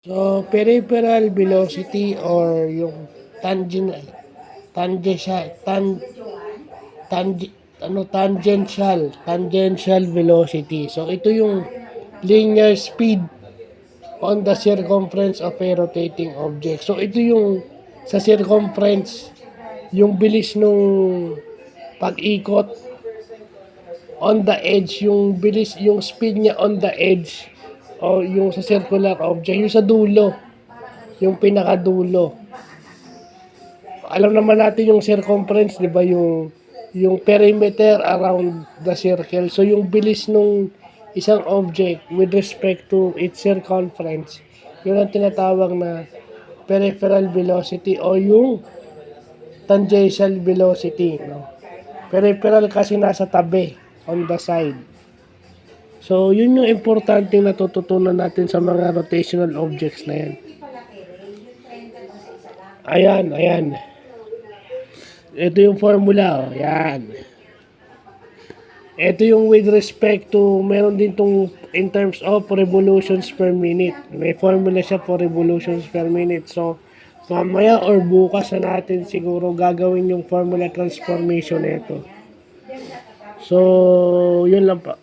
So, peripheral velocity or yung tangent tangential tang, tangential velocity. So, ito yung linear speed on the circumference of a rotating object. So, ito yung sa circumference, yung bilis nung pag-ikot on the edge, yung bilis, yung speed niya on the edge o yung sa circular object, yung sa dulo, yung pinakadulo. Alam naman natin yung circumference, 'di ba, yung perimeter around the circle. So yung bilis nung isang object with respect to its circumference, yun ang tinatawag na peripheral velocity o yung tangential velocity, no? Peripheral kasi nasa tabi, on the side. So, yun yung importanteng natututunan natin sa mga rotational objects na yan. Ayan, ayan. Ito yung formula, oh. Yan. Ito yung with respect to, meron din tong in terms of revolutions per minute. May formula siya for revolutions per minute. So, mamaya or bukas na natin siguro gagawin yung formula transformation nito. So, yun lang pa.